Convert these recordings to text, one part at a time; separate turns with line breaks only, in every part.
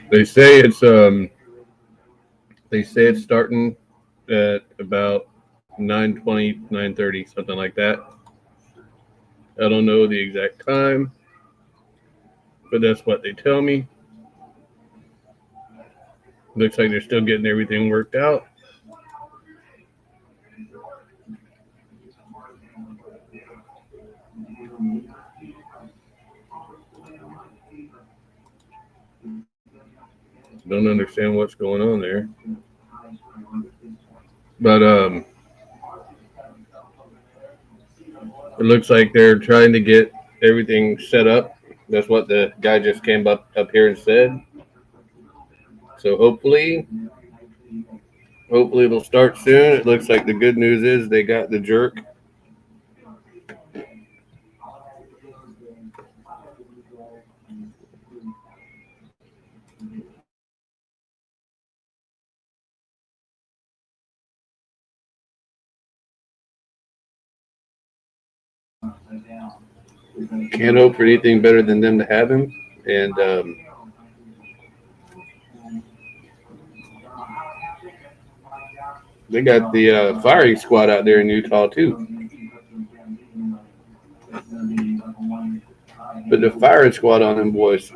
They say it's starting at about 9:20, 9:30, something like that. I don't know the exact time, but that's what they tell me. Looks like they're still getting everything worked out. Don't understand what's going on there. But it looks like they're trying to get everything set up. That's what the guy just came up here and said. So hopefully it'll start soon. It looks like the good news is they got the jerk. Can't hope for anything better than them to have him. And they got the firing squad out there in Utah too. But the firing squad on them boys,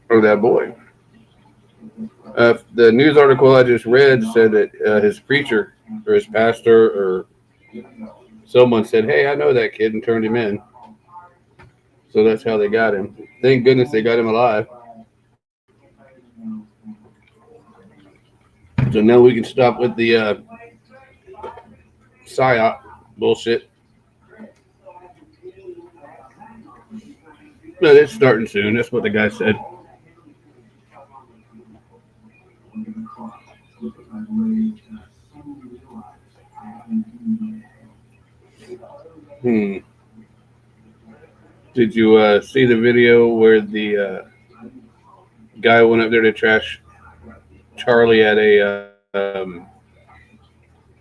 or that boy. The news article I just read said that his preacher or his pastor or someone said, "Hey, I know that kid," and turned him in. So that's how they got him. Thank goodness they got him alive. So now we can stop with the psyop bullshit. But it's starting soon. That's what the guy said. Hmm. Did you see the video where the guy went up there to trash Charlie at a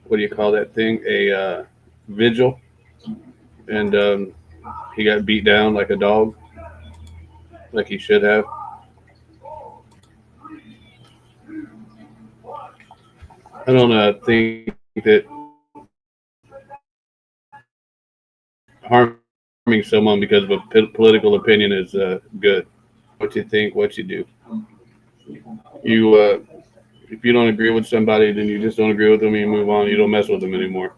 what do you call that thing? A vigil, and he got beat down like a dog, like he should have. I don't think that harming someone because of a political opinion is good. What you think, what you do. You if you don't agree with somebody, then you just don't agree with them and you move on. You don't mess with them anymore.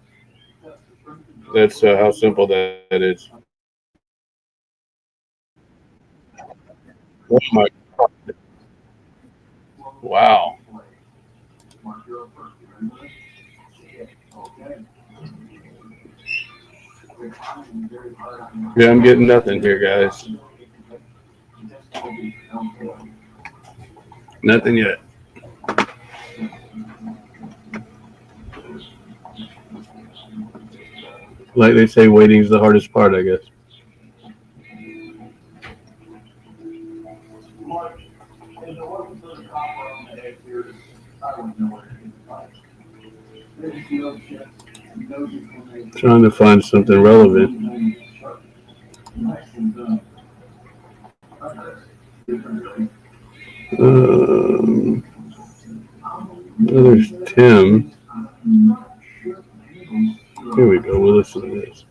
That's how simple that is. Oh my! Wow. Yeah, I'm getting nothing here, guys. Nothing yet. Like they say, waiting's the hardest part, I guess. Trying to find something relevant. Um, there's Tim. Here we go. We'll listen to this.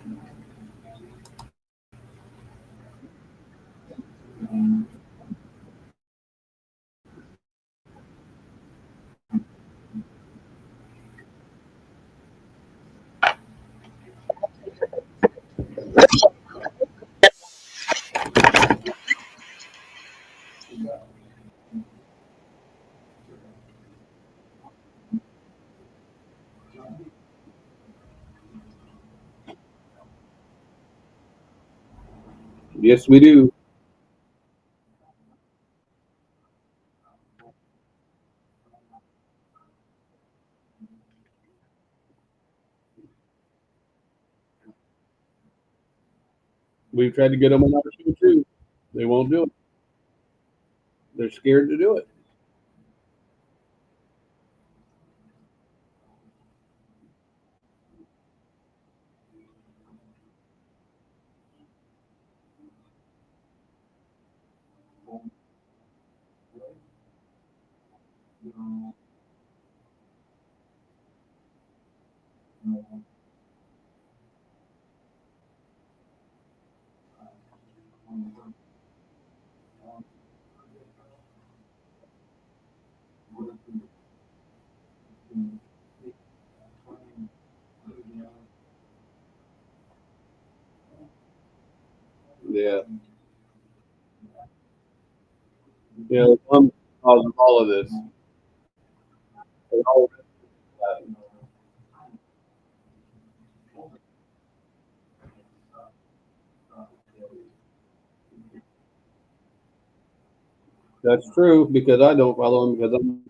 Yes, we do. We've tried to get them on our show too. They won't do it. They're scared to do it. Yeah. You know, one cause of all of this. And all that's true because I don't follow him because I'm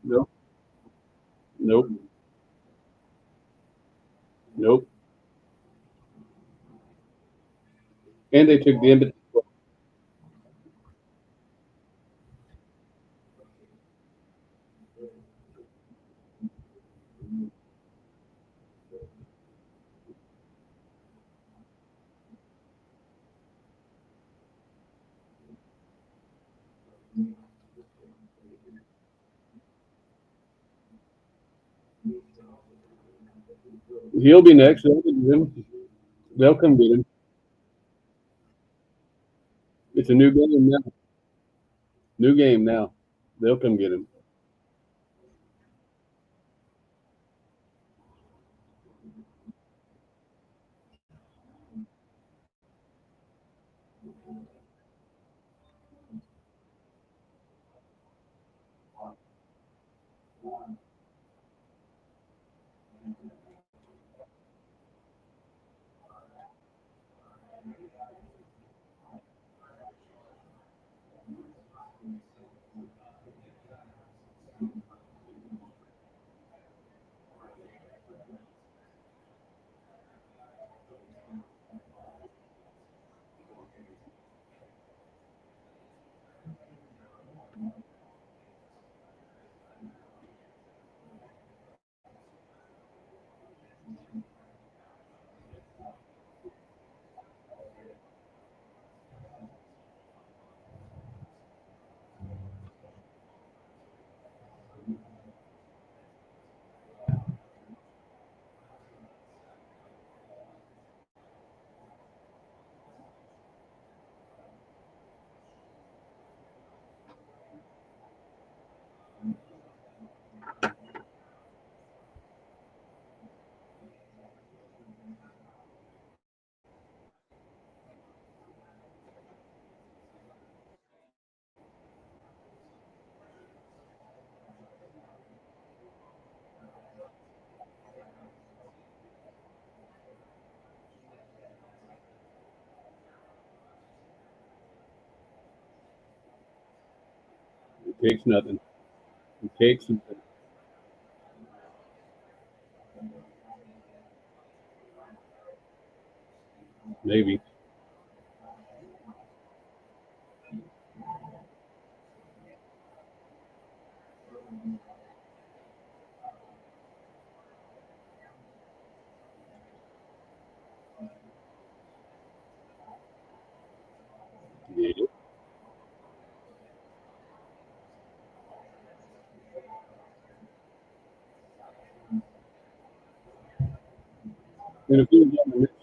nope, nope, nope. And they took the invitation. He'll be next. They'll get him. They'll come get him. It's a new game now. New game now. They'll come get him. It takes nothing. It takes something. Maybe. Yeah. And if he was on the mission,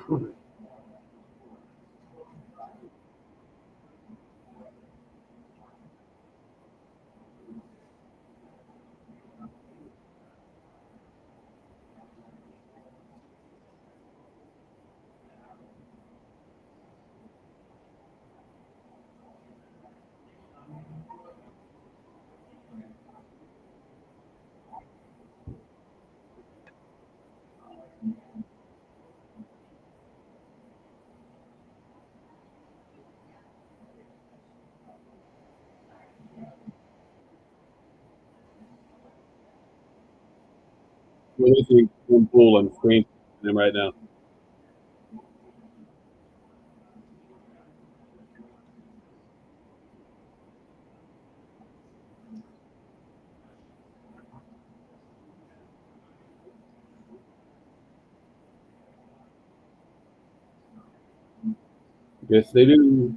What is he? One pool on screen him right now. Yes, they do.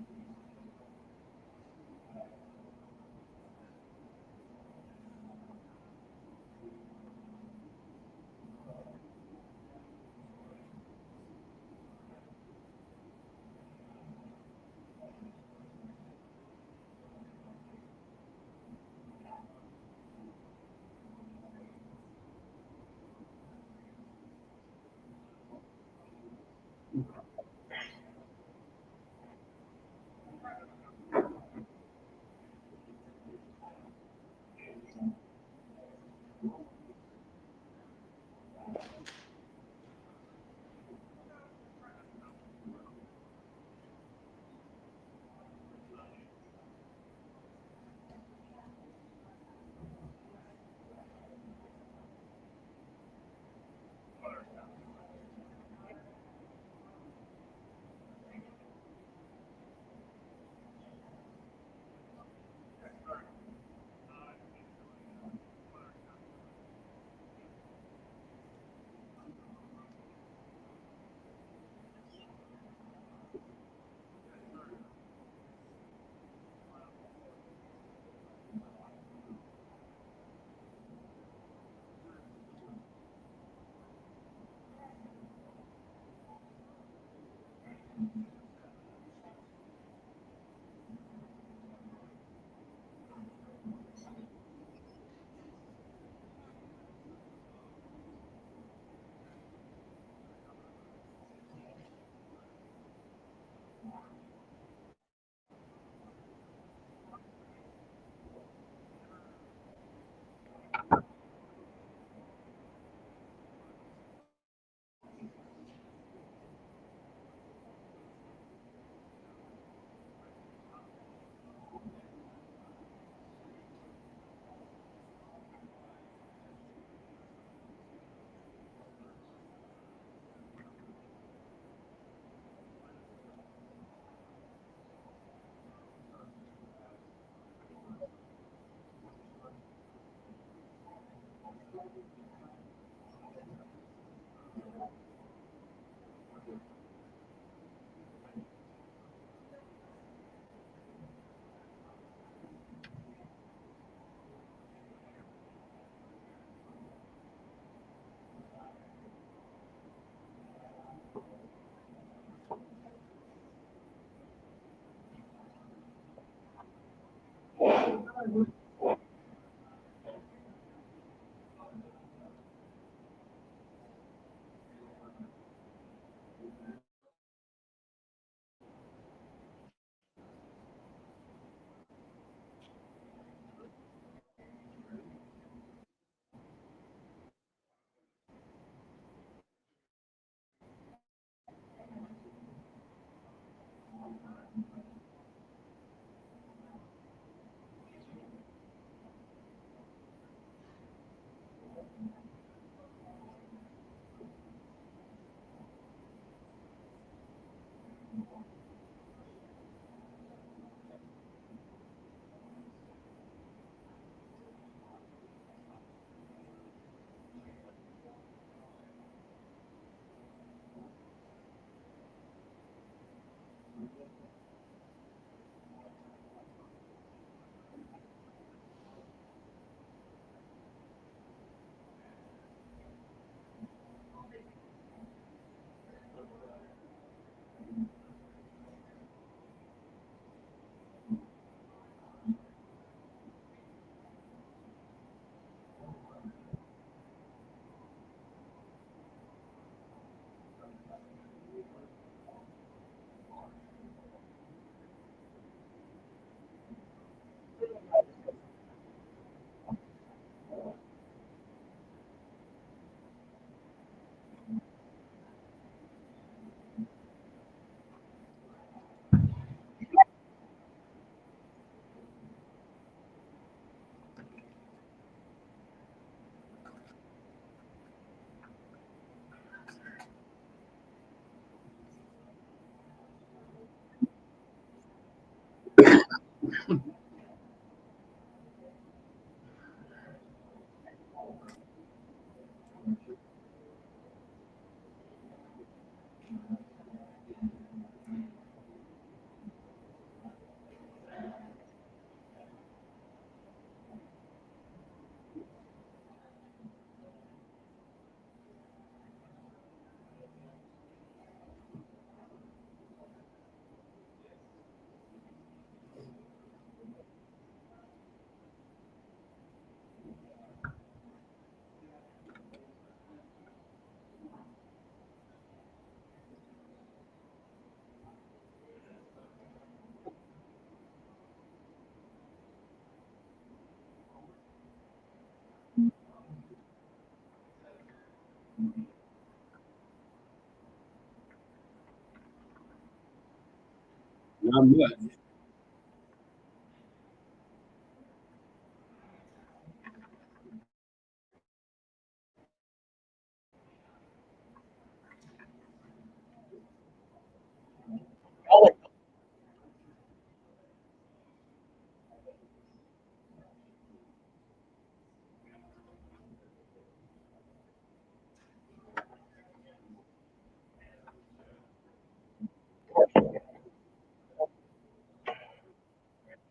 I'm what?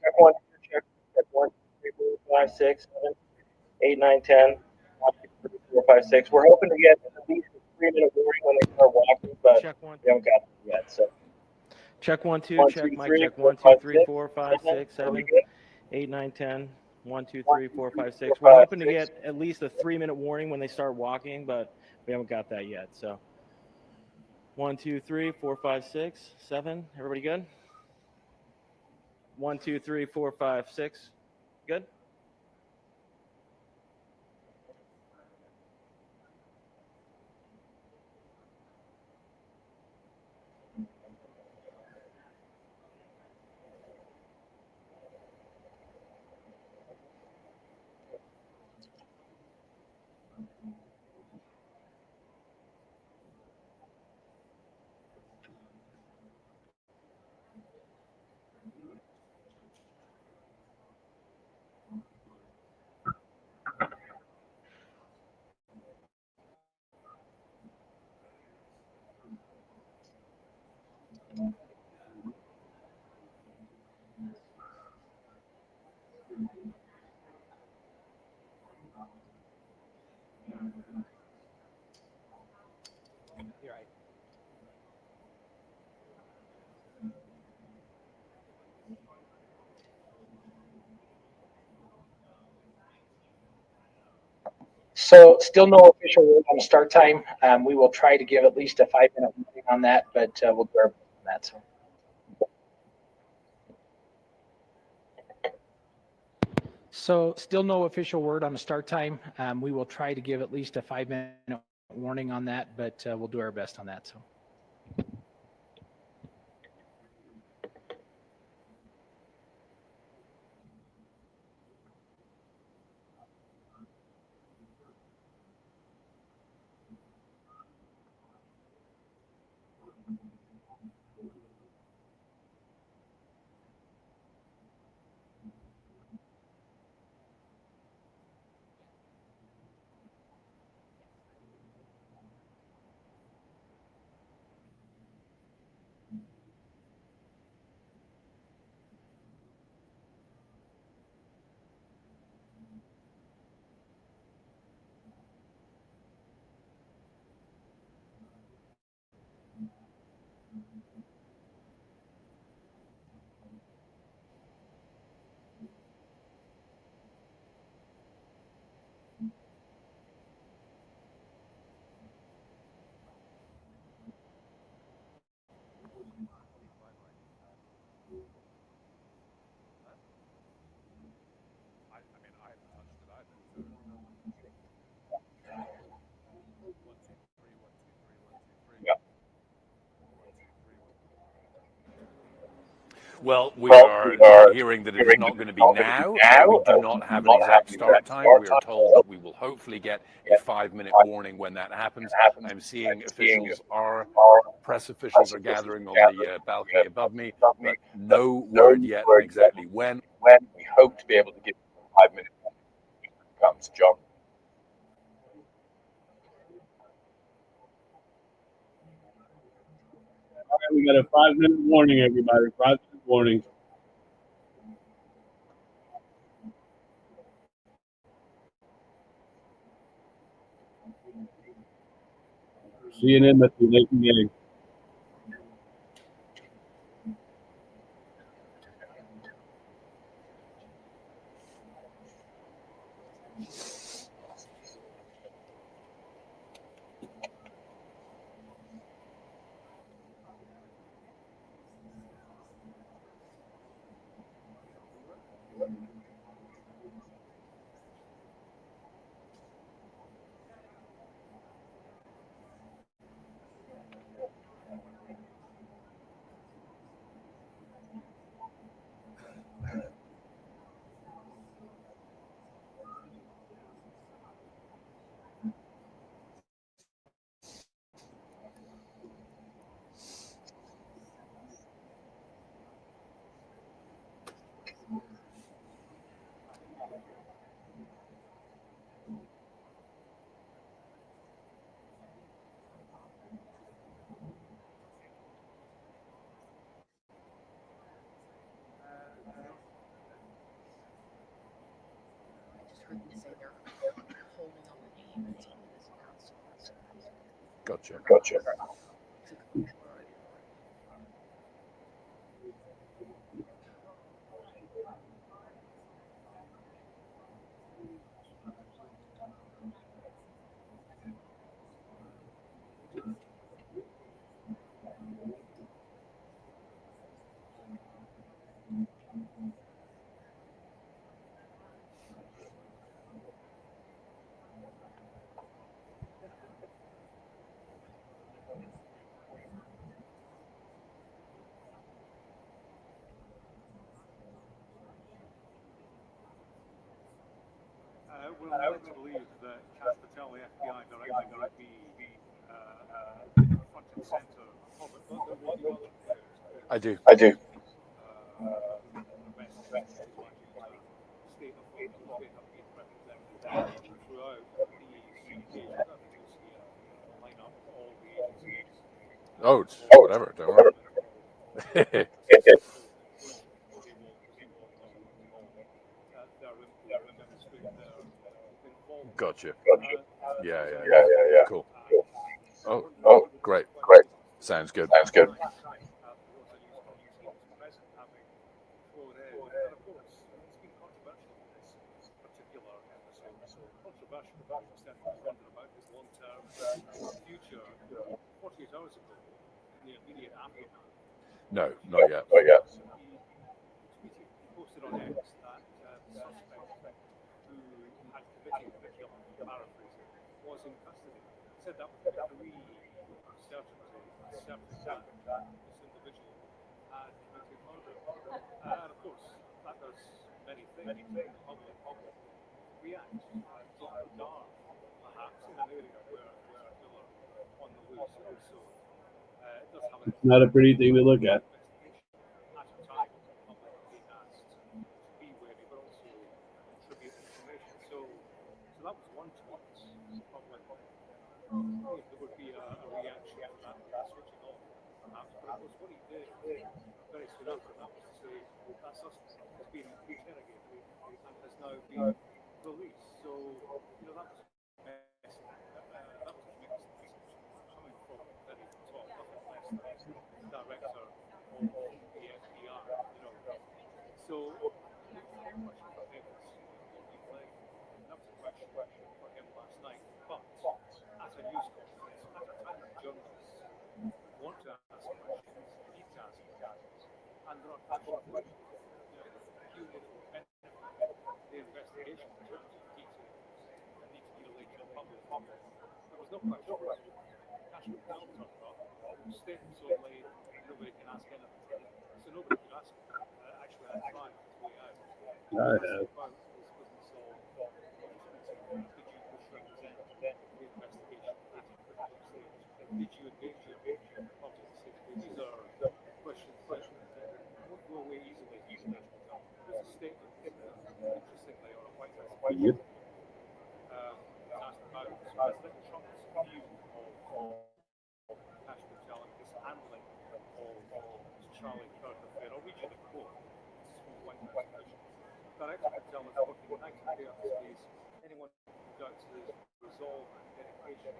Check one, check 1, 2, 3, 4, 5, 6, 7, 8, 9, 10. 1, 2, 3, 4, 5, 6. We're hoping to get at least a 3-minute warning when they start walking, but
Check one.
we haven't got it yet. So
Check 1, 2.
1,
Check
2,
mic
3,
check
4,
1, 2,
5,
3,
6,
4, 5, 6,
Are we
7,
good?
8, 9, 10. 1, 2,
1,
3, 4,
2, 3,
5,
4,
6. We're
5,
hoping to
6.
get at least a 3-minute warning when they start walking, but we haven't got that yet. So 1, 2, 3, 4, 5, 6, 7. Everybody good? 1, 2, 3, 4, 5, 6. Good? You're right.
So still no official word on the start time. We will try to give at least a 5-minute warning on that, but we'll do our best on that. So.
So still no official word on the start time. We will try to give at least a 5-minute warning on that, but we'll do our best on that. So.
Well, we are hearing that it is not going to be now. We do not have an exact start time. We are told that we will hopefully get a 5-minute warning when that happens. I'm seeing press officials are gathering on the balcony above me, but no word yet on exactly when.
We hope to be able to give 5 minutes when it comes, John.
All right, we got a 5-minute warning, everybody. 5-minute warning. CNN must be late game.
Gotcha.
We're led to believe that Kash Patel, the FBI director, will be front and center of it, but there will be other players.
I do.
State of being represented throughout these occasions. I think you'll see a lineup of all the agencies.
Oh, it's whatever. Don't worry. Gotcha. Yeah. Cool. Oh, great. Sounds good. No, not yet.
Posted on X that the suspect who had committed the killing, paraphrasing, was in custody. Said that was a degree of certainty that this individual had committed murder. And of course, that does many things. The public reacts to dark, perhaps, in an area where there's a killer on the loose. Also, it does have
It's not a pretty thing to look at.
at a time when the public are being asked to be wary, but also contribute information. So that was one tweet. Public, there would be a reaction to that, switching off, perhaps. But of course, what he did very soon after that was to say that suspect has been interrogated and has now been released. So that was message. That was a mixed message coming from the very top, nothing less than the director of the FBI. So the question for him is, what do you play? That was a question for him last night. But at a news conference, at a time when journalists want to ask questions, need to ask questions, and there are questions that you will benefit the investigation in terms of details that need to be relayed to the public. There was no question. Cash Patel turned up, statements were made, nobody can ask anything. So nobody could ask him. Actually, I tried on his way out.
I have.
About his business of did you misrepresent the investigation at a critical stage? Did you engage in public safety? These are questions that won't go away easily for Cash Patel. There's a statement, interestingly, on a White House
Yep.
asked about President Trump's view of Cash Patel and his handling of Charlie Kirk affair. I'll read you the quote. This is from White House officials. Director Patel is working night and day on this case. Anyone who doubts his resolve and dedication,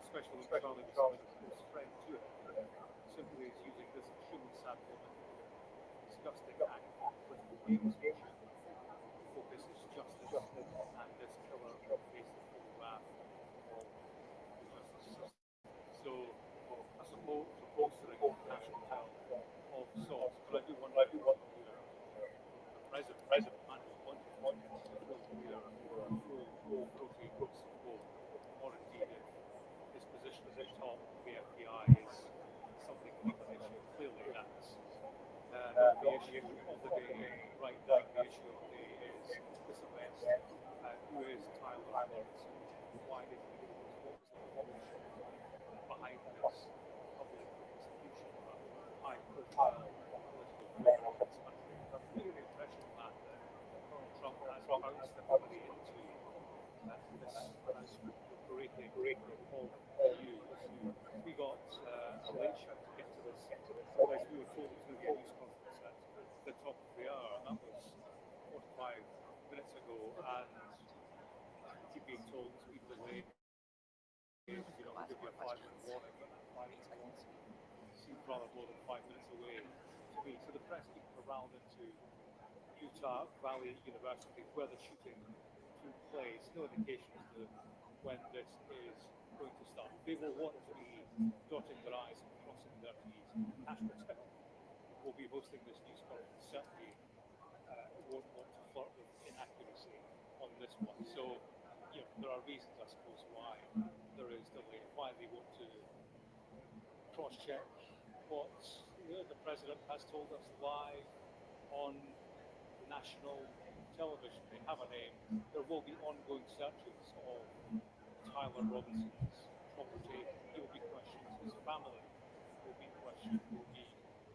especially when Charlie was such a close friend to him, simply is using this extremely sad moment, disgusting act with gamesmanship. Focus is justice, and this killer faced the full wrath of the justice system. So, I suppose for bolstering Cash Patel of sorts, but I do wonder whether the president and his wanted will wear full protein support, or indeed if his position at the top of the FBI is something of an issue. Clearly, that's not the issue of the day right now. The issue of the day is this arrest. Who is Tyler Morrison? Why did he do this? What was the motivation behind this public execution of a high-profile political figure in this country? I'm getting the impression that Donald Trump has bounced everybody into this breaking of news. We got a late shout to get to this, as we were told it was going to be a news conference at the top of the hour, and that was 45 minutes ago. ago, and keep being told to be delayed. Give you a 5-minute warning, but that 5-minute warning seems rather more than 5 minutes away to me. So the press keep around into Utah Valley University, where the shooting took place. No indication as to when this is going to start. They will want to be dotting their I's and crossing their T's. Ashford will be hosting this news conference. Certainly won't want to flirt with inaccuracy on this one. So, there are reasons, I suppose, why there is delay, why they want to cross-check what the president has told us live on national television. They have a name. There will be ongoing searches of Tyler Robinson's property. He will be questioned. His family will be questioned. Will be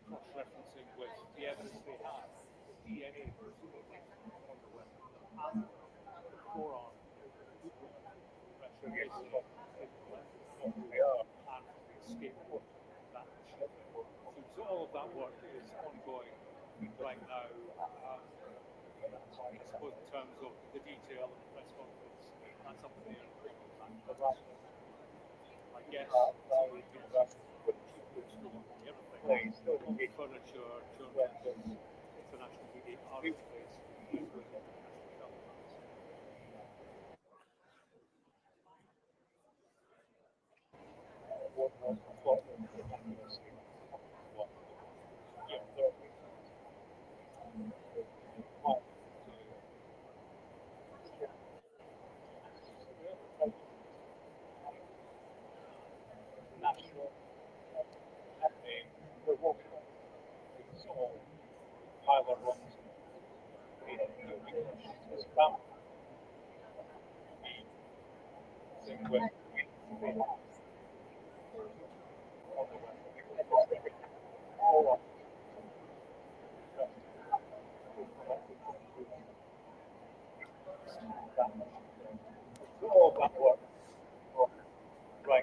cross-referencing with the evidence they have, the DNA on the weapon, the forearm, tracing his blood from who we are and from the escape route that shooting. So all of that work is ongoing right now. I suppose in terms of the detail of the press conference, that's up in the air. I guess everything, furniture, journalists, international media are in place with international governments.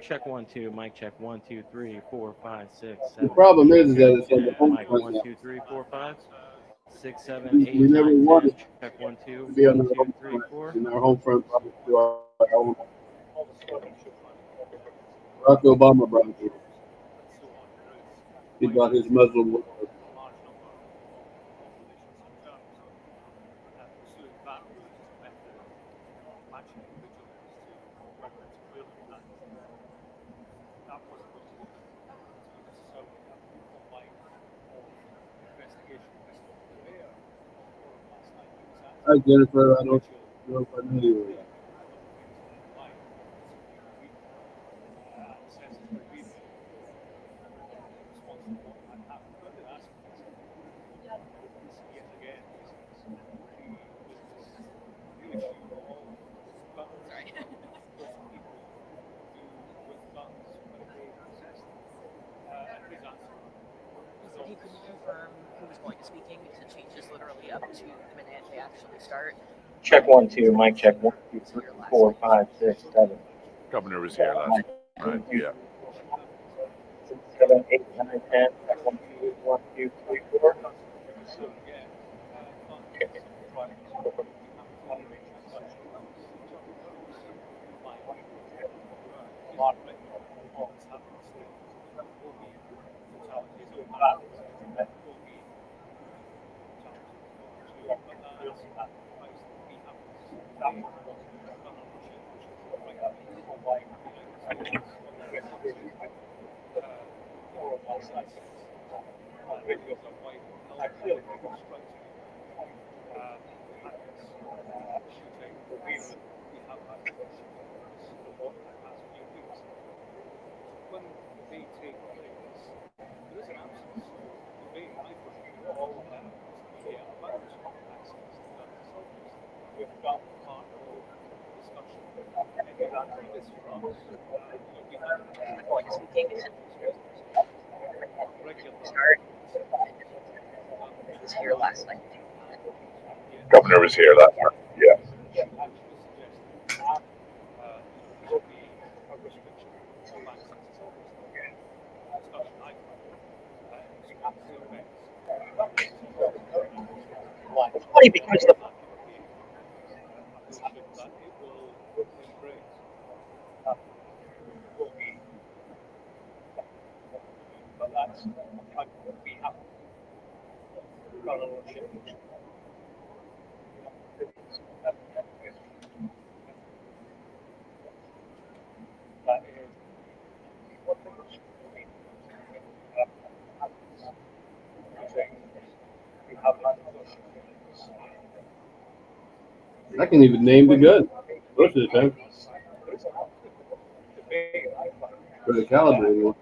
Check 1 2, mic check 1 2 3 4 5 6
The
7.
problem is that it's on the home
Mic
front
1
now.
2 3 4 5 6 7 8
We never
9
wanted
10. Check 1 2
to be on
1
the
2
home
3
front.
4.
And our home front probably to our own. Barack Obama brought it here. He brought his Muslim with him.
Large number of populations in terms of pursuing that route as a method of matching individuals to weapons. Clearly, that wasn't going to be necessarily a line of investigation this one today or last night. It was
Hi, Jennifer. I don't
individual
know if I know you.
things along the line. Assessing the reason response to what had happened. But they're asking yet again the issue of guns. What people do with guns when they possess them. And his answer.
So he couldn't confirm who was going to speaking because it changes literally up to the minute they actually start.
Check 1 2, mic check 1 2 3 4 5 6 7.
Governor was here last night. Yeah.
7 8 9 10. Check 1 2 1 2 3 4.
When they take place, there is an absence of debate, I think, all media about access to guns. We've got part of discussion. And this for us, we have
Going to speaking
regular
start. He was here last night.
Governor was here last night. Yeah.
It's funny because
I can even name the gun most of the time. For the caliber anyway.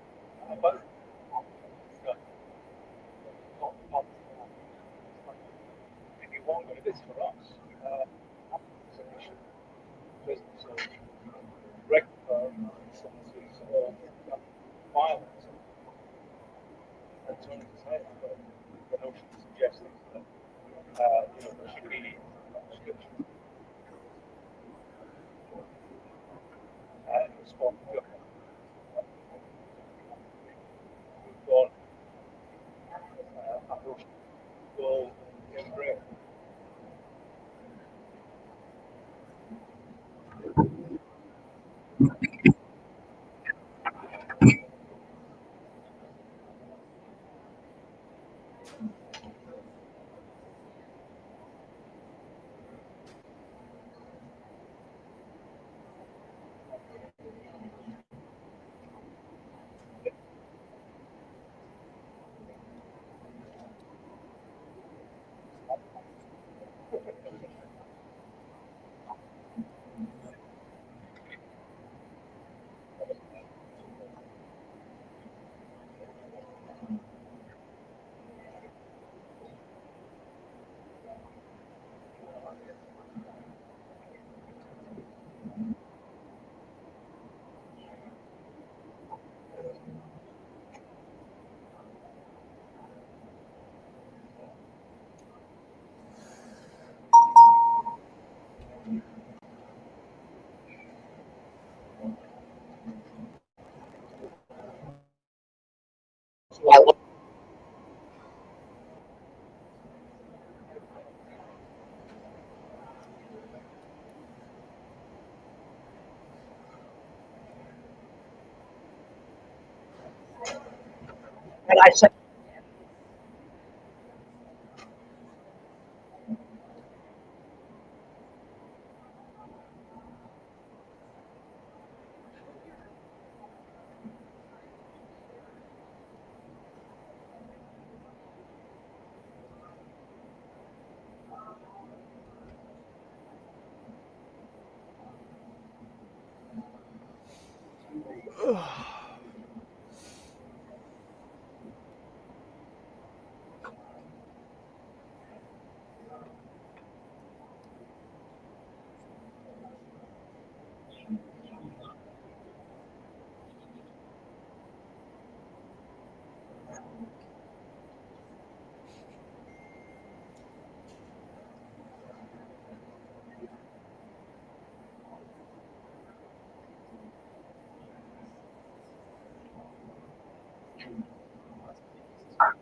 And I said,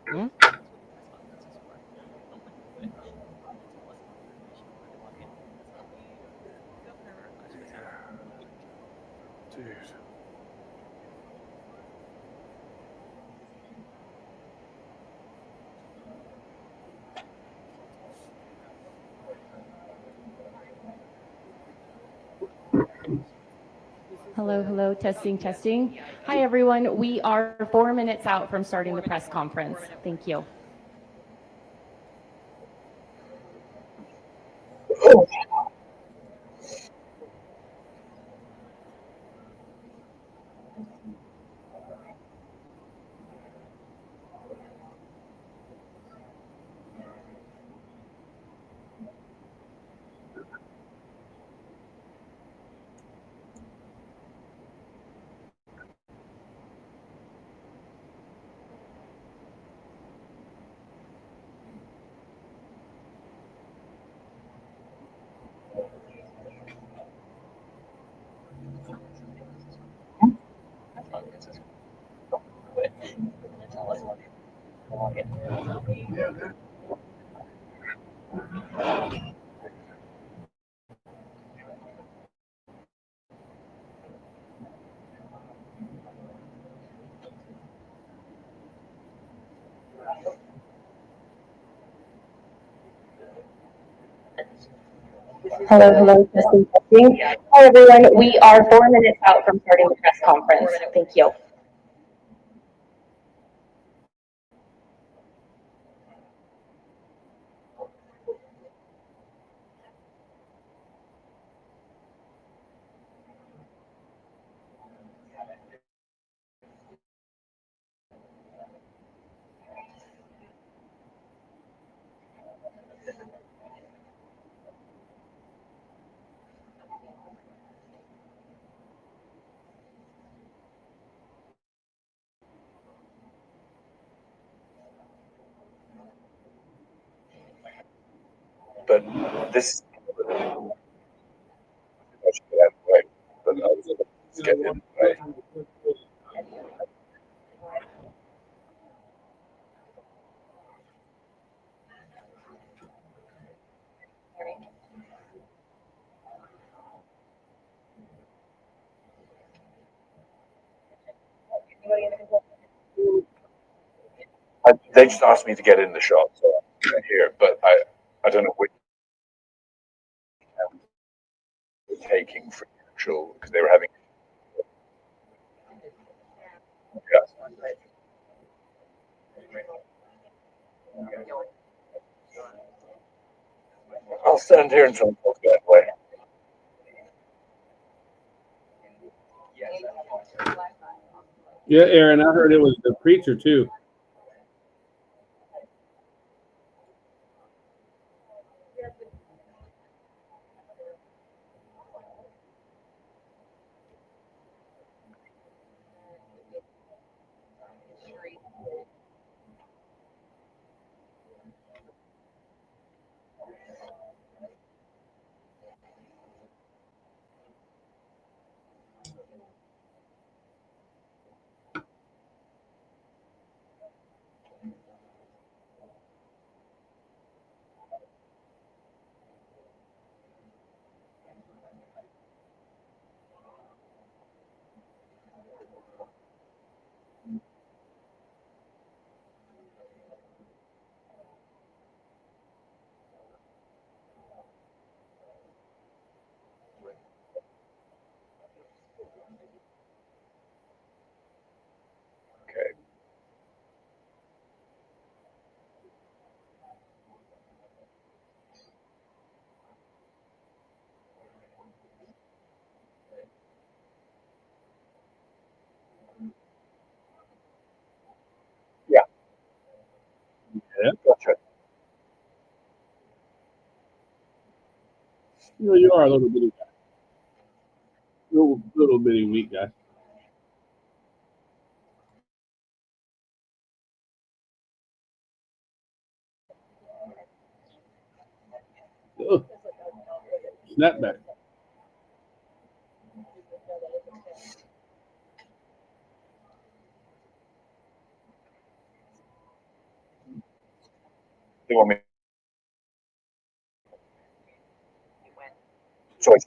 Dude.
Hello, hello, testing, testing. Hi, everyone. We are 4 minutes out from starting the press conference. Thank you. Hello, hello, testing, testing. Hi, everyone. We are 4 minutes out from starting the press conference. Thank you.
But this I should get out of the way. But I was able to get in the way. They just asked me to get in the shot, so I'm here. But I don't know which they're taking for actual because they were having. Yeah. I'll stand here until it goes that way.
Yeah, Aaron, I heard it was the preacher too.
Okay. Yeah.
Yeah.
Gotcha.
You are a little bitty guy. Little bitty weak guy. Oh, snapback.
They want me choices.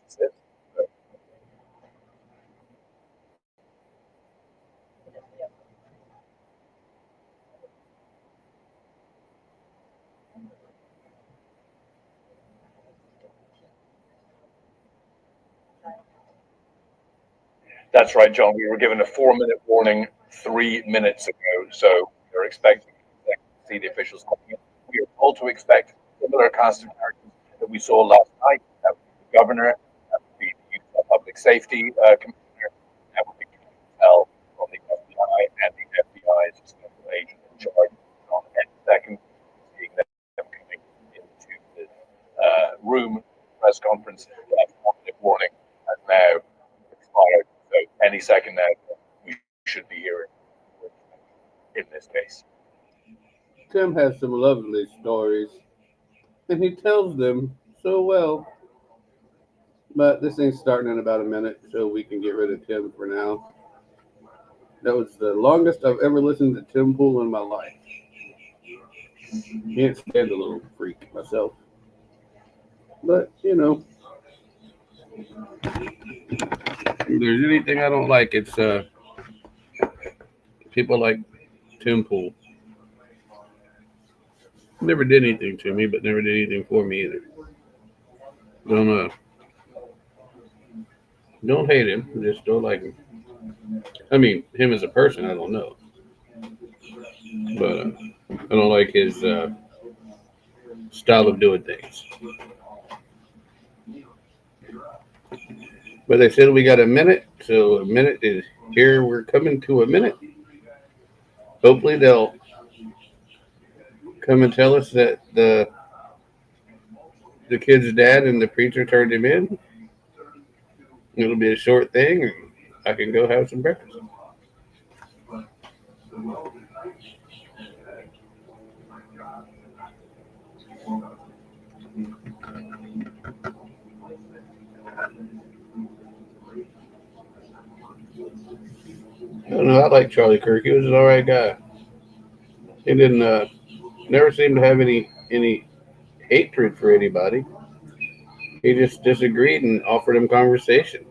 That's right, John. We were given a 4-minute warning 3 minutes ago, so we're expecting to see the officials coming in. We are told to expect a similar cast of characters that we saw last night. That would be the governor, that would be the public safety commissioner, that would be Patel from the FBI and the FBI's special agent in charge on any second, seeing them coming into the room press conference. That 4-minute warning has now expired. So any second now, we should be hearing in this case.
Tim has some lovely stories, and he tells them so well. But this thing's starting in about a minute, so we can get rid of Tim for now. That was the longest I've ever listened to Tim Pool in my life. Can't stand the little freak myself. But, if there's anything I don't like, it's people like Tim Pool. Never did anything to me, but never did anything for me either. Don't hate him. Just don't like him. I mean, him as a person, I don't know, but I don't like his style of doing things. But they said we got a minute, so a minute is here. We're coming to a minute. Hopefully, they'll come and tell us that the kid's dad and the preacher turned him in. It'll be a short thing, and I can go have some breakfast. I don't know. I like Charlie Kirk. He was an all right guy. He didn't never seemed to have any hatred for anybody. He just disagreed and offered him conversation.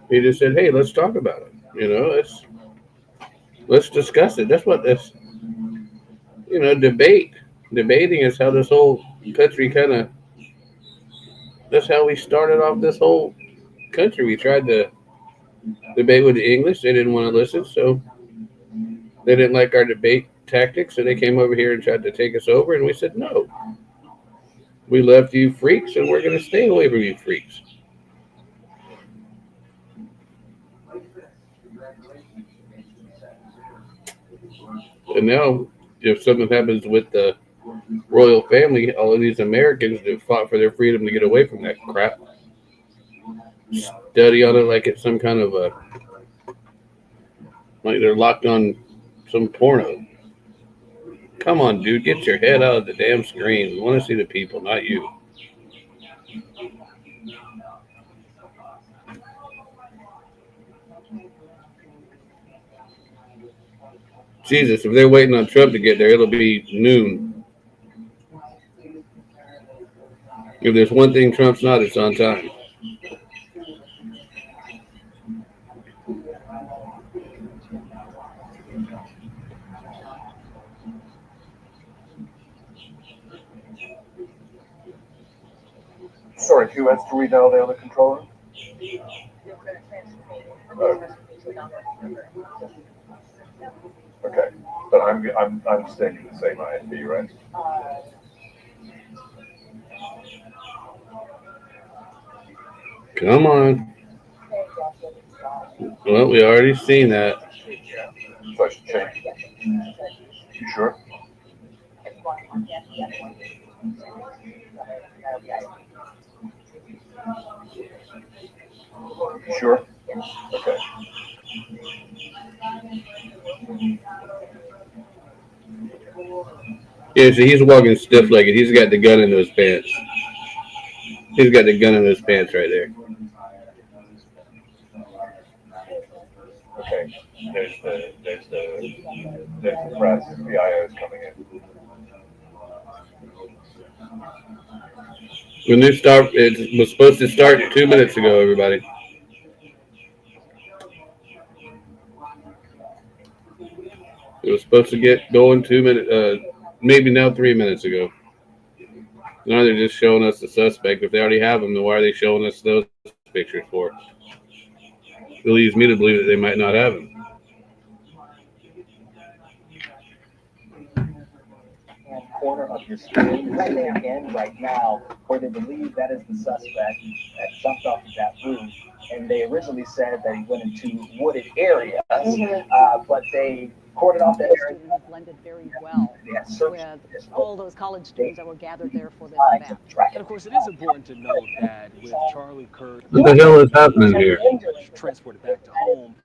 He just said, "Hey, let's talk about it. You know, let's discuss it." That's what this, debate. Debating is how this whole country kind of. That's how we started off this whole country. We tried to debate with the English. They didn't want to listen, so they didn't like our debate tactics, so they came over here and tried to take us over, and we said no. We left you freaks, and we're going to stay away from you freaks. And now, if something happens with the royal family, all of these Americans that fought for their freedom to get away from that crap study on it like it's some kind of like they're locked on some porno. Come on, dude, get your head out of the damn screen. We want to see the people, not you. Jesus, if they're waiting on Trump to get there, it'll be noon. If there's one thing Trump's not, it's on time.
Sorry, who has to redial the other controller? Okay, but I'm staying in the same ISP, right?
Come on. Well, we already seen that.
Yeah. So I should change. You sure? You sure? Okay.
Yeah, so he's walking stiff-legged. He's got the gun in those pants. He's got the gun in those pants right there.
Okay. There's the press. The IO is coming in.
When this start, it was supposed to start 2 minutes ago, everybody. It was supposed to get going 2 minutes, maybe now 3 minutes ago. Now they're just showing us the suspect. If they already have him, then why are they showing us those pictures for? It leads me to believe that they might not have him.
Corner of your screen right there in right now, where they believe that is the suspect that jumped off of that roof. And they originally said that he went into wooded areas, but they cordoned off that area.
Blended very well with all those college students that were gathered there for this event.
And of course, it is important to note that with Charlie Kirk,
What the hell is happening here?
transported back to home,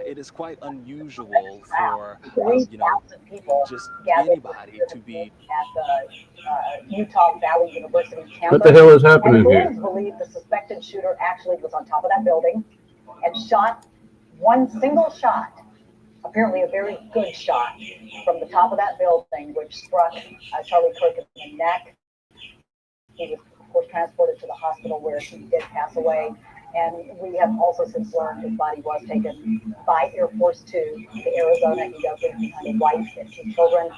it is quite unusual for just anybody to be
at the Utah Valley University campus.
What the hell is happening here?
Authorities believe the suspected shooter actually was on top of that building and shot one single shot, apparently a very good shot, from the top of that building, which struck Charlie Kirk in the neck. He was, of course, transported to the hospital where he did pass away. And we have also since learned his body was taken by Air Force Two to Arizona. He does live behind a wife and 2 children.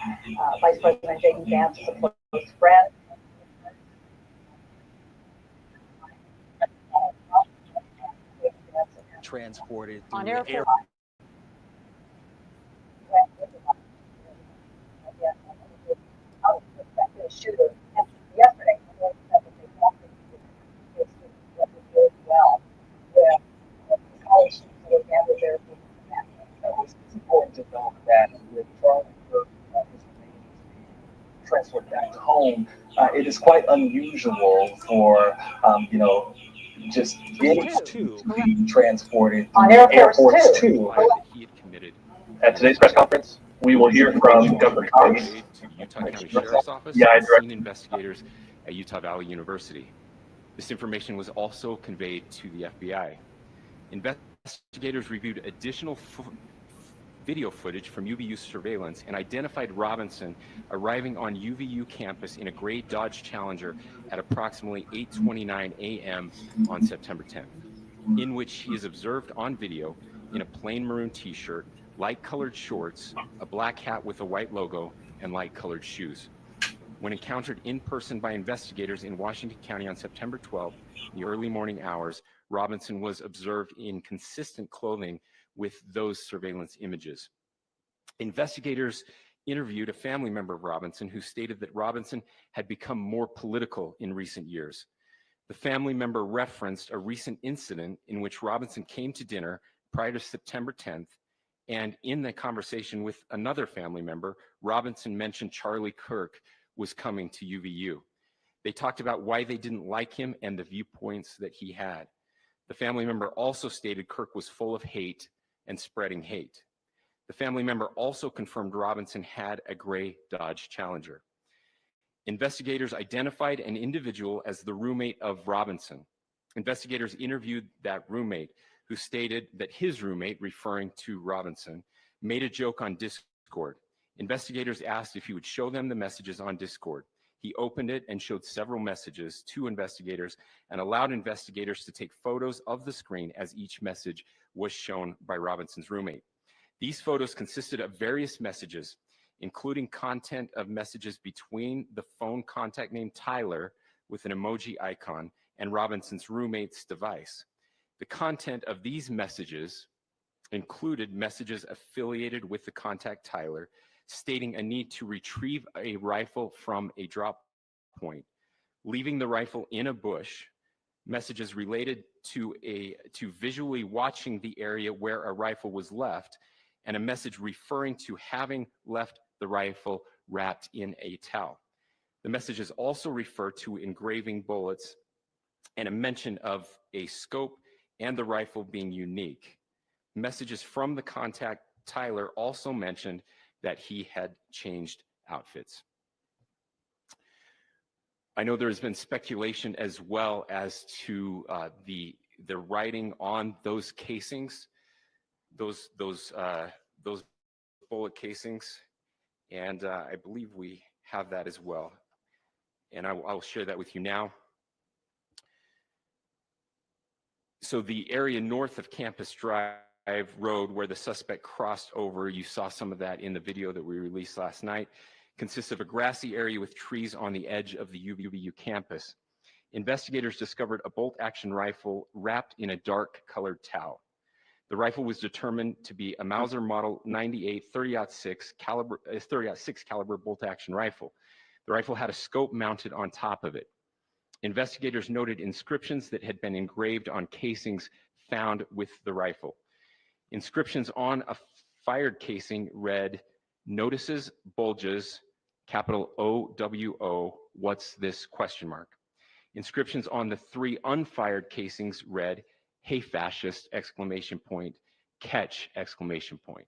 Vice President J.D. Vance is a close friend.
transported
On
through
airport. Shooter yesterday. Well, college students who were gathered there. It's important to note that with Charlie Kirk, his remains being transferred back to home, it is quite unusual for just any to be transported on
through
Air Force Two.
That he had committed.
At today's press conference, we will hear from Governor Cox.
To Utah County Sheriff's Office and senior investigators at Utah Valley University. This information was also conveyed to the FBI. Investigators reviewed additional video footage from UVU surveillance and identified Robinson arriving on UVU campus in a gray Dodge Challenger at approximately 8:29 a.m. on September 10th, in which he is observed on video in a plain maroon t-shirt, light-colored shorts, a black hat with a white logo, and light-colored shoes. When encountered in person by investigators in Washington County on September 12th, in the early morning hours, Robinson was observed in consistent clothing with those surveillance images. Investigators interviewed a family member of Robinson who stated that Robinson had become more political in recent years. The family member referenced a recent incident in which Robinson came to dinner prior to September 10th, and in the conversation with another family member, Robinson mentioned Charlie Kirk was coming to UVU. They talked about why they didn't like him and the viewpoints that he had. The family member also stated Kirk was full of hate and spreading hate. The family member also confirmed Robinson had a gray Dodge Challenger. Investigators identified an individual as the roommate of Robinson. Investigators interviewed that roommate, who stated that his roommate, referring to Robinson, made a joke on Discord. Investigators asked if he would show them the messages on Discord. He opened it and showed several messages to investigators and allowed investigators to take photos of the screen as each message was shown by Robinson's roommate. These photos consisted of various messages, including content of messages between the phone contact name Tyler with an emoji icon and Robinson's roommate's device. The content of these messages included messages affiliated with the contact Tyler, stating a need to retrieve a rifle from a drop point, leaving the rifle in a bush, messages related to visually watching the area where a rifle was left, and a message referring to having left the rifle wrapped in a towel. The messages also refer to engraving bullets and a mention of a scope and the rifle being unique. Messages from the contact Tyler also mentioned that he had changed outfits. I know there's been speculation as well as to the writing on those casings, those bullet casings, and I believe we have that as well. And I'll share that with you now. So the area north of Campus Drive Road where the suspect crossed over, you saw some of that in the video that we released last night, consists of a grassy area with trees on the edge of the UVU campus. Investigators discovered a bolt-action rifle wrapped in a dark colored towel. The rifle was determined to be a Mauser Model 98 30-06 caliber bolt-action rifle. The rifle had a scope mounted on top of it. Investigators noted inscriptions that had been engraved on casings found with the rifle. Inscriptions on a fired casing read, "Notices, bulges, capital OWO, what's this, question mark." Inscriptions on the 3 unfired casings read, "Hey fascist, exclamation point, catch, exclamation point."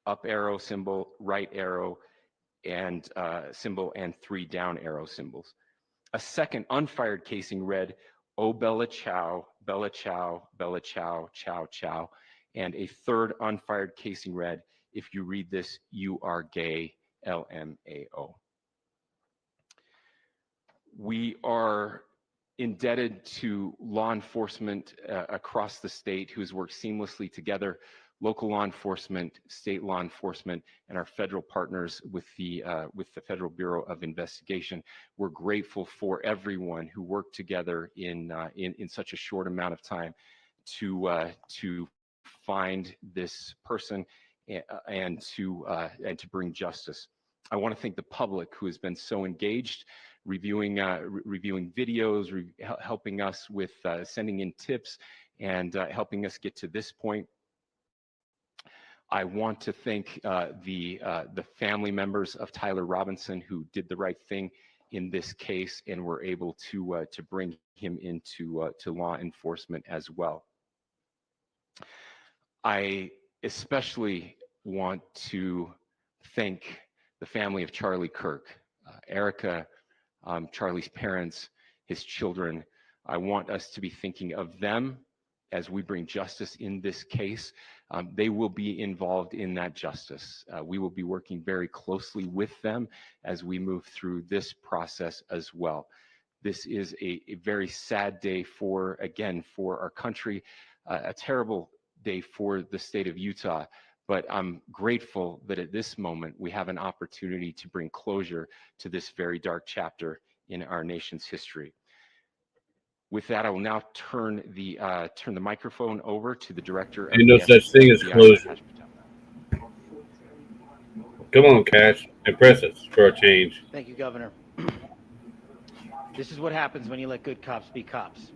Up arrow symbol, right arrow and symbol, and 3 down arrow symbols. A second unfired casing read, "Oh Bella Chow, Bella Chow, Bella Chow, Chow Chow." And a third unfired casing read, "If you read this, you are gay, LMAO." We are indebted to law enforcement across the state who's worked seamlessly together, local law enforcement, state law enforcement, and our federal partners with the Federal Bureau of Investigation. We're grateful for everyone who worked together in such a short amount of time
to find this person and to bring justice. I want to thank the public who has been so engaged, reviewing videos, helping us with sending in tips, and helping us get to this point. I want to thank the family members of Tyler Robinson who did the right thing in this case and were able to bring him into to law enforcement as well. I especially want to thank the family of Charlie Kirk, Erica, Charlie's parents, his children. I want us to be thinking of them as we bring justice in this case. They will be involved in that justice. We will be working very closely with them as we move through this process as well. This is a very sad day for our country, a terrible day for the state of Utah, but I'm grateful that at this moment we have an opportunity to bring closure to this very dark chapter in our nation's history. With that, I will now turn the microphone over to the director of
Ain't no such thing as closure. Come on, Cash. Impress us for a change.
Thank you, Governor. This is what happens when you let good cops be cops.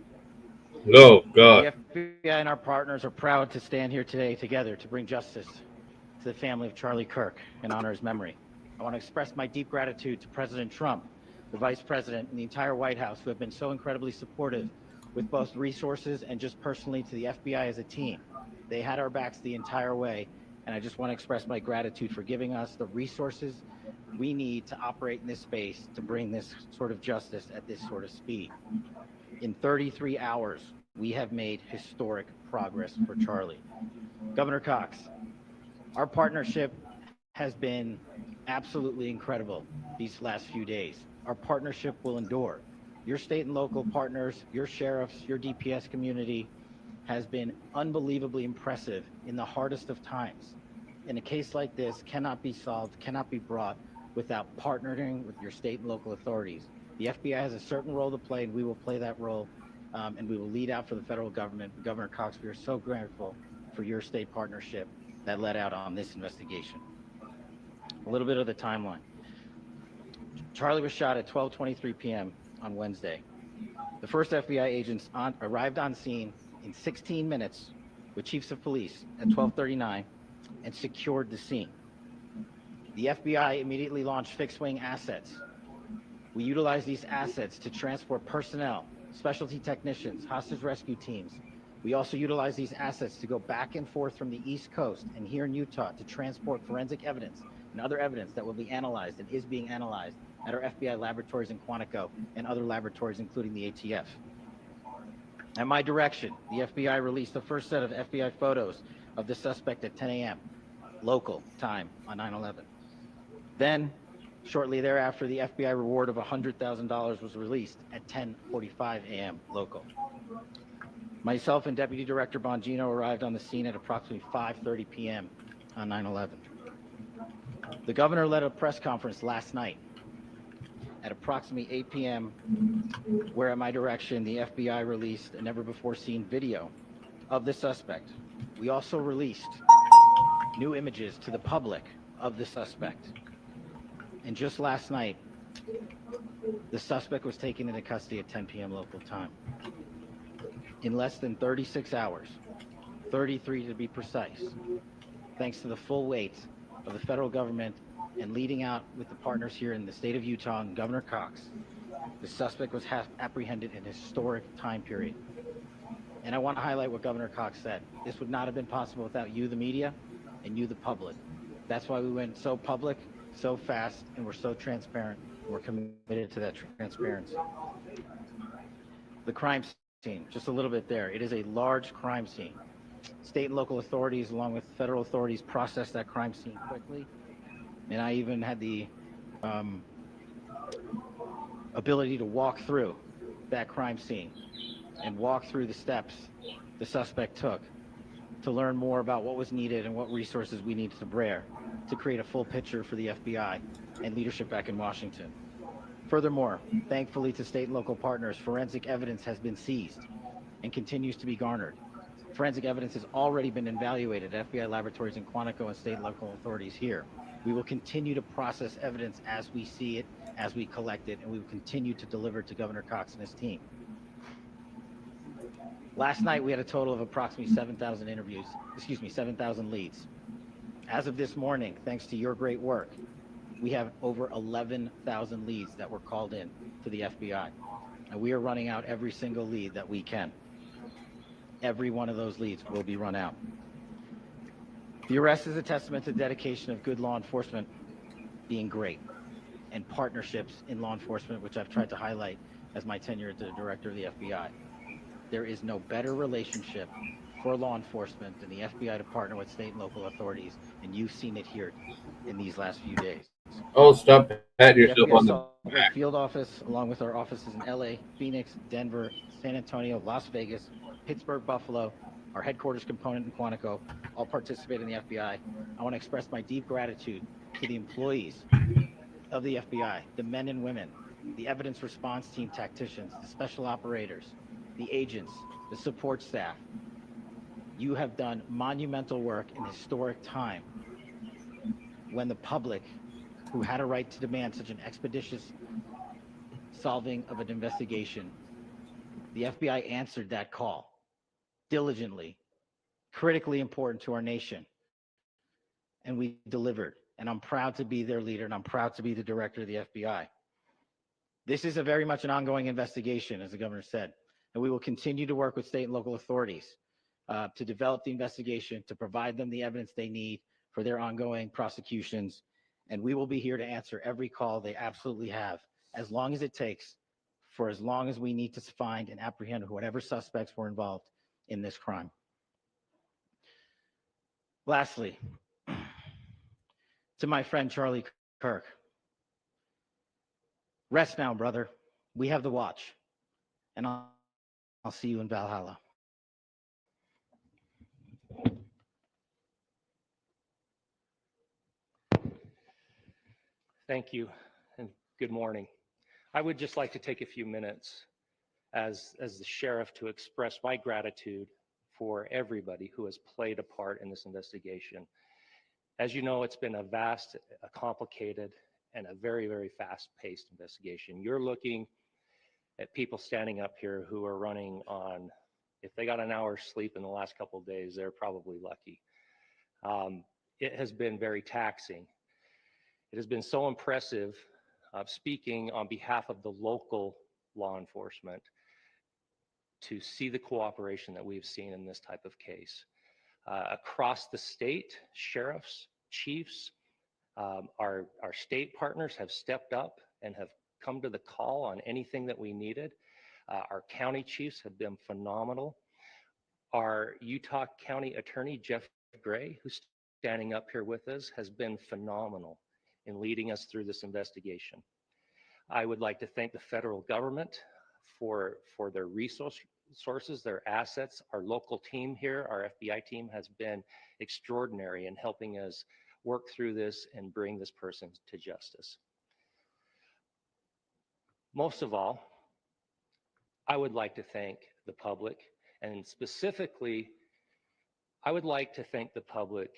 Oh, God.
The FBI and our partners are proud to stand here today together to bring justice to the family of Charlie Kirk and honor his memory. I want to express my deep gratitude to President Trump, the Vice President, and the entire White House who have been so incredibly supportive with both resources and just personally to the FBI as a team. They had our backs the entire way, and I just want to express my gratitude for giving us the resources we need to operate in this space to bring this sort of justice at this sort of speed. In 33 hours, we have made historic progress for Charlie. Governor Cox, our partnership has been absolutely incredible these last few days. Our partnership will endure. Your state and local partners, your sheriffs, your DPS community has been unbelievably impressive in the hardest of times. And a case like this cannot be solved, cannot be brought without partnering with your state and local authorities. The FBI has a certain role to play, and we will play that role, and we will lead out for the federal government. Governor Cox, we are so grateful for your state partnership that led out on this investigation. A little bit of the timeline. Charlie was shot at 12:23 p.m. on Wednesday. The first FBI agents arrived on scene in 16 minutes with chiefs of police at 12:39 and secured the scene. The FBI immediately launched fixed-wing assets. We utilized these assets to transport personnel, specialty technicians, hostage rescue teams. We also utilized these assets to go back and forth from the East Coast and here in Utah to transport forensic evidence and other evidence that will be analyzed and is being analyzed at our FBI laboratories in Quantico and other laboratories, including the ATF. At my direction, the FBI released the first set of FBI photos of the suspect at 10 a.m. local time on 9/11. Then, shortly thereafter, the FBI reward of $100,000 was released at 10:45 a.m. local. Myself and Deputy Director Bongino arrived on the scene at approximately 5:30 p.m. on 9/11. The governor led a press conference last night at approximately 8 p.m., where at my direction, the FBI released a never-before-seen video of the suspect. We also released new images to the public of the suspect. And just last night, the suspect was taken into custody at 10 p.m. local time. In less than 36 hours, 33 to be precise, thanks to the full weight of the federal government and leading out with the partners here in the state of Utah and Governor Cox, the suspect was apprehended in a historic time period. And I want to highlight what Governor Cox said. This would not have been possible without you, the media, and you, the public. That's why we went so public, so fast, and we're so transparent. We're committed to that transparency. The crime scene, just a little bit there. It is a large crime scene. State and local authorities, along with federal authorities, processed that crime scene quickly. And I even had the ability to walk through that crime scene and walk through the steps the suspect took to learn more about what was needed and what resources we needed to bear to create a full picture for the FBI and leadership back in Washington. Furthermore, thankfully to state and local partners, forensic evidence has been seized and continues to be garnered. Forensic evidence has already been evaluated at FBI laboratories in Quantico and state and local authorities here. We will continue to process evidence as we see it, as we collect it, and we will continue to deliver to Governor Cox and his team. Last night, we had a total of approximately 7,000 interviews, 7,000 leads. As of this morning, thanks to your great work, we have over 11,000 leads that were called in to the FBI. And we are running out every single lead that we can. Every one of those leads will be run out. The arrest is a testament to the dedication of good law enforcement being great and partnerships in law enforcement, which I've tried to highlight as my tenure as the director of the FBI. There is no better relationship for law enforcement than the FBI to partner with state and local authorities, and you've seen it here in these last few days.
Oh, stop patting
The
yourself
FBI
on the
Salt Lake field office, along with our offices in LA, Phoenix, Denver, San Antonio, Las Vegas, Pittsburgh, Buffalo, our headquarters component in Quantico, all participate in the FBI. I want to express my deep gratitude to the employees of the FBI, the men and women, the evidence response team tacticians, the special operators, the agents, the support staff. You have done monumental work in historic time when the public, who had a right to demand such an expeditious solving of an investigation, the FBI answered that call diligently, critically important to our nation, and we delivered. And I'm proud to be their leader, and I'm proud to be the director of the FBI. This is a very much an ongoing investigation, as the governor said, and we will continue to work with state and local authorities to develop the investigation, to provide them the evidence they need for their ongoing prosecutions, and we will be here to answer every call they absolutely have, as long as it takes, for as long as we need to find and apprehend whatever suspects were involved in this crime. Lastly, to my friend Charlie Kirk, rest now, brother. We have the watch, and I'll see you in Valhalla.
Thank you, and good morning. I would just like to take a few minutes as the sheriff to express my gratitude for everybody who has played a part in this investigation. As you know, it's been a vast, a complicated, and a very, very fast-paced investigation. You're looking at people standing up here who are running on, if they got an hour's sleep in the last couple of days, they're probably lucky. It has been very taxing. It has been so impressive, speaking on behalf of the local law enforcement, to see the cooperation that we've seen in this type of case. Across the state, sheriffs, chiefs, our state partners have stepped up and have come to the call on anything that we needed. Our county chiefs have been phenomenal. Our Utah County Attorney, Jeff Gray, who's standing up here with us, has been phenomenal in leading us through this investigation. I would like to thank the federal government for their resources, their assets. Our local team here, our FBI team, has been extraordinary in helping us work through this and bring this person to justice. Most of all, I would like to thank the public, and specifically, I would like to thank the public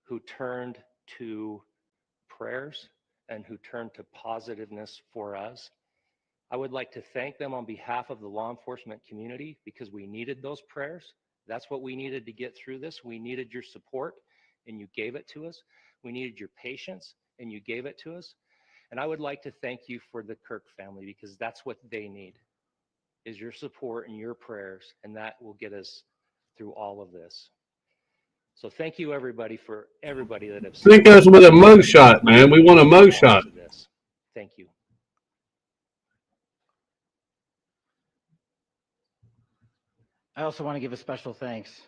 who turned to prayers and who turned to positiveness for us. I would like to thank them on behalf of the law enforcement community, because we needed those prayers. That's what we needed to get through this. We needed your support, and you gave it to us. We needed your patience, and you gave it to us. And I would like to thank you for the Kirk family, because that's what they need, is your support and your prayers, and that will get us through all of this. So thank you, everybody, for everybody that have
Think us with a mug shot, man. We want a mug shot.
Thank you.
I also want to give a special thanks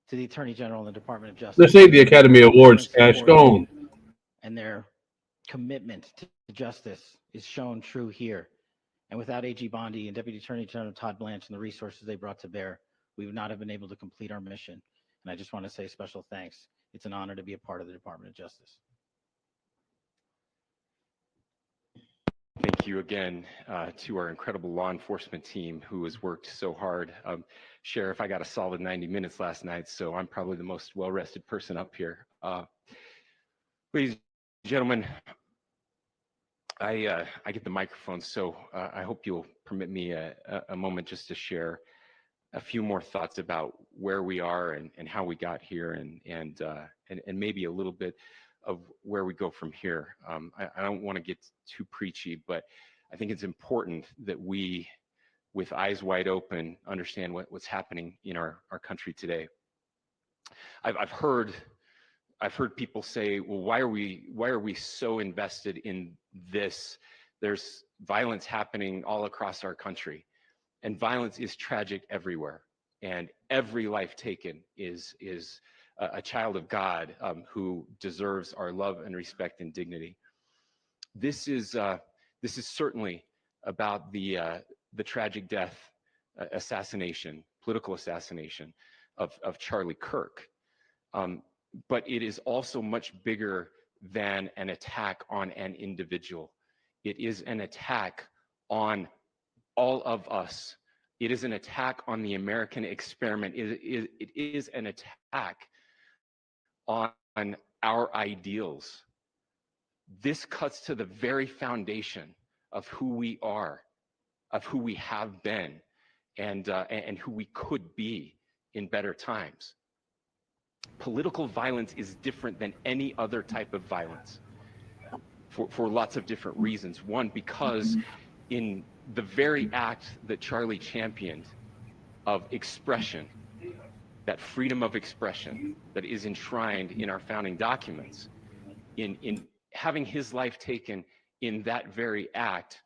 to the Attorney General and the Department of Justice.
This ain't the Academy Awards, Cash. Go on.
And their commitment to justice is shown true here. And without AG Bondi and Deputy Attorney General Todd Blanche and the resources they brought to bear, we would not have been able to complete our mission. And I just want to say special thanks. It's an honor to be a part of the Department of Justice.
Thank you. you again to our incredible law enforcement team who has worked so hard. Sheriff, I got a solid 90 minutes last night, so I'm probably the most well-rested person up here. Ladies and gentlemen, I get the microphone, so I hope you'll permit me a moment just to share a few more thoughts about where we are and how we got here, and maybe a little bit of where we go from here. I don't want to get too preachy, but I think it's important that we, with eyes wide open, understand what's happening in our country today. I've heard people say, well, why are we so invested in this? There's violence happening all across our country, and violence is tragic everywhere, and every life taken is a child of God who deserves our love and respect and dignity. This is certainly about the tragic death, political assassination of Charlie Kirk. But it is also much bigger than an attack on an individual. It is an attack on all of us. It is an attack on the American experiment. It is an attack on our ideals. This cuts to the very foundation of who we are, of who we have been, and who we could be in better times. Political violence is different than any other type of violence for lots of different reasons. One, because in the very act that Charlie championed of expression, that freedom of expression that is enshrined in our founding documents, in having his life taken in that very act,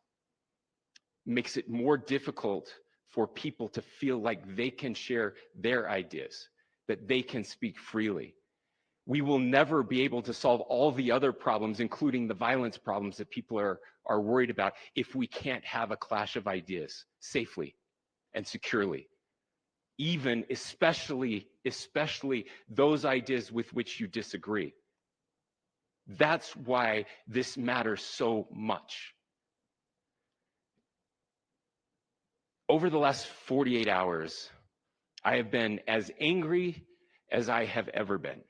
makes it more difficult for people to feel like they can share their ideas, that they can speak freely. We will never be able to solve all the other problems, including the violence problems that people are worried about, if we can't have a clash of ideas safely and securely. Even, especially those ideas with which you disagree. That's why this matters so much. Over the last 48 hours, I have been as angry as I have ever been,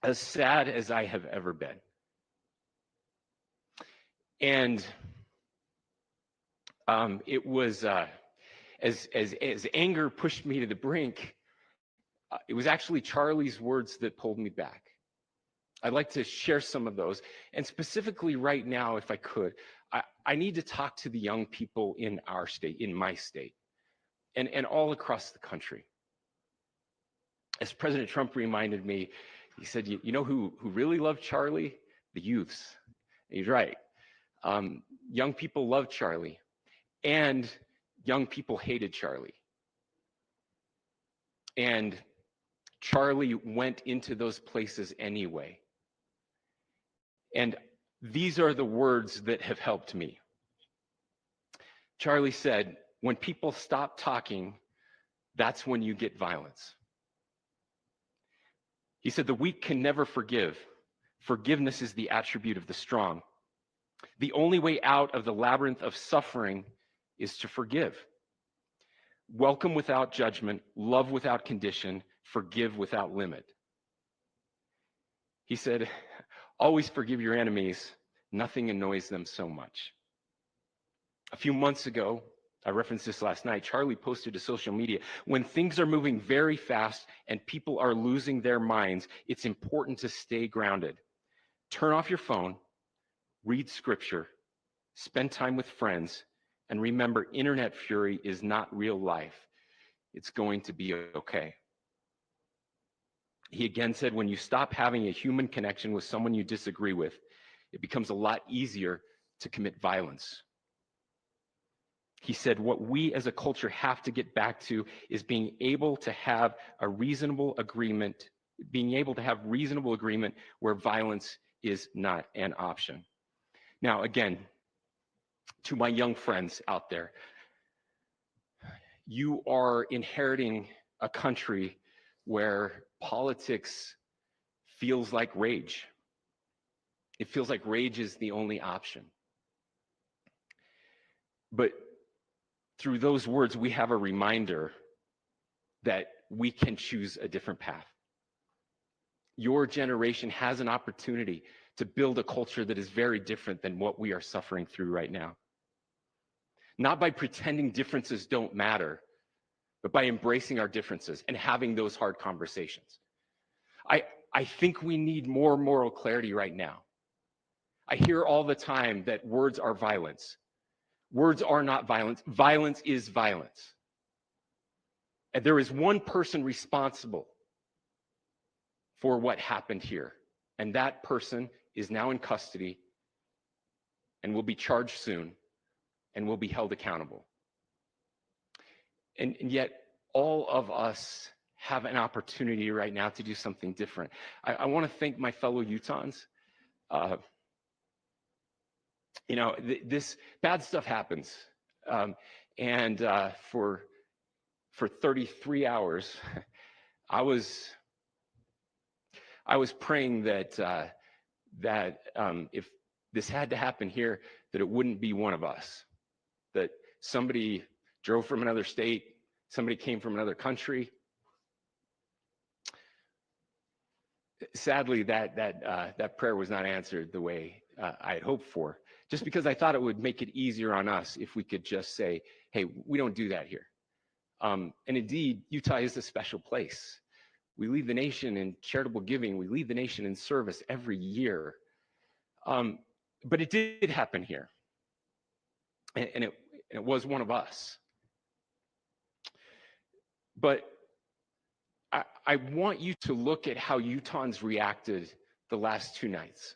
as sad as I have ever been. And it was, as anger pushed me to the brink, it was actually Charlie's words that pulled me back. I'd like to share some of those. And specifically right now, if I could, I need to talk to the young people in our state, in my state, and all across the country. As President Trump reminded me, he said, you know who really loved Charlie? The youths. And he's right. Young people loved Charlie, and young people hated Charlie. And Charlie went into those places anyway. And these are the words that have helped me. Charlie said, when people stop talking, that's when you get violence. He said, the weak can never forgive. Forgiveness is the attribute of the strong. The only way out of the labyrinth of suffering is to forgive. Welcome without judgment, love without condition, forgive without limit. He said, always forgive your enemies. Nothing annoys them so much. A few months ago, I referenced this last night, Charlie posted to social media, when things are moving very fast and people are losing their minds, it's important to stay grounded. Turn off your phone, read scripture, spend time with friends, and remember, internet fury is not real life. It's going to be okay. He again said, when you stop having a human connection with someone you disagree with, it becomes a lot easier to commit violence. He said, what we as a culture have to get back to is being able to have a reasonable agreement, where violence is not an option. Now, again, to my young friends out there, you are inheriting a country where politics feels like rage. It feels like rage is the only option. But through those words, we have a reminder that we can choose a different path. Your generation has an opportunity to build a culture that is very different than what we are suffering through right now. Not by pretending differences don't matter, but by embracing our differences and having those hard conversations. I think we need more moral clarity right now. I hear all the time that words are violence. Words are not violence. Violence is violence. And there is one person responsible for what happened here. And that person is now in custody and will be charged soon and will be held accountable. And yet, all of us have an opportunity right now to do something different. I want to thank my fellow Utahns. This bad stuff happens. For 33 hours, I was praying that if this had to happen here, that it wouldn't be one of us, that somebody drove from another state, somebody came from another country. Sadly, that prayer was not answered the way I had hoped for, just because I thought it would make it easier on us if we could just say, hey, we don't do that here. And indeed, Utah is a special place. We lead the nation in charitable giving. We lead the nation in service every year. But it did happen here. And it was one of us. But I want you to look at how Utahns reacted the last 2 nights.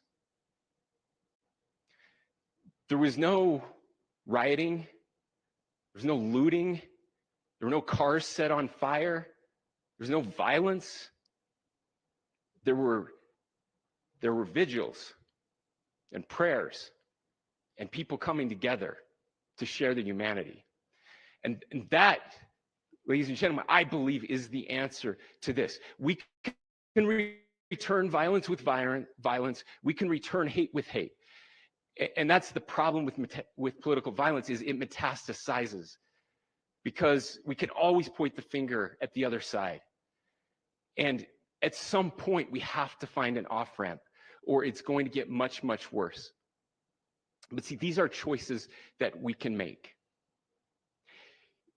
There was no rioting. There was no looting. There were no cars set on fire. There was no violence. There were vigils and prayers and people coming together to share the humanity. And that, ladies and gentlemen, I believe is the answer to this. We can return violence with violence. We can return hate with hate. And that's the problem with political violence, is it metastasizes, because we can always point the finger at the other side. And at some point, we have to find an off-ramp, or it's going to get much, much worse. But see, these are choices that we can make.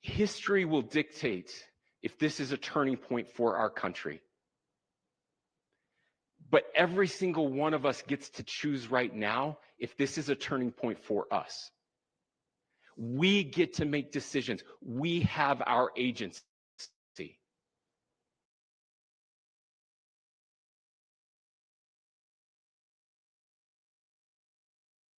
History will dictate if this is a turning point for our country. But every single one of us gets to choose right now if this is a turning point for us. We get to make decisions. We have our agency.